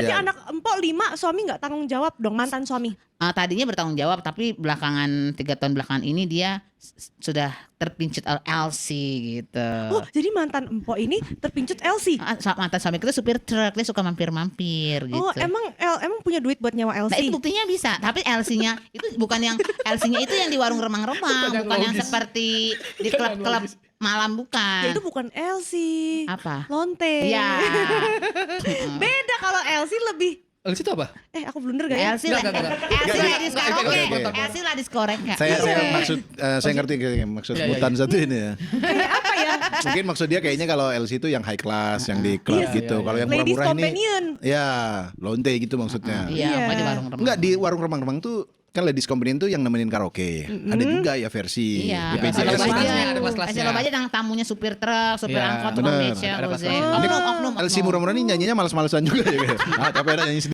Berarti Ya. anak empok 5, suami nggak tanggung jawab dong, mantan suami. Tadinya bertanggung jawab, tapi belakangan 3 tahun belakangan ini dia sudah terpincut LC gitu. Oh, jadi mantan empok ini terpincut LC. Mantan suami kita supir truk, dia suka mampir-mampir gitu. Oh, emang punya duit buat nyewa Nah LC. itu buktinya bisa, tapi LC-nya itu bukan yang LC-nya itu yang di warung remang-remang, Pertanyaan bukan yang logis. seperti di Pertanyaan klub-klub logis. malam bukan. Ya, itu bukan LC. Apa? Lonte. Iya. Beda kalau LC lebih. LC itu apa? Aku blunder gak ya? LC lah, Enggak. LC lah di Oke, karaoke, LC lah di korek. Iya. Saya saya ngerti maksud Iya, Butan iya. satu ini ya. Kayak apa ya? Mungkin maksud dia kayaknya kalau LC itu yang high class, yang di klub Iya. gitu. Iya, Kalau yang Ladies murah-murah ini, companion. ya lonte gitu maksudnya. Iya, Iya. apa di warung remang. Enggak, di warung remang-remang tuh kan ladies companion tuh yang nemenin karaoke. Ada juga ya versi Iya, BPJS. ada Loba kelas-kelasnya, aja. ada kelas-kelasnya. Loba aja yang tamunya supir truk, supir Iya, angkot, bener. tukang beca, Ada gojek. kelas-kelasnya. Oknum. LC murah-murah ini nyanyinya malas-malesan juga ya. Tapi ada nyanyi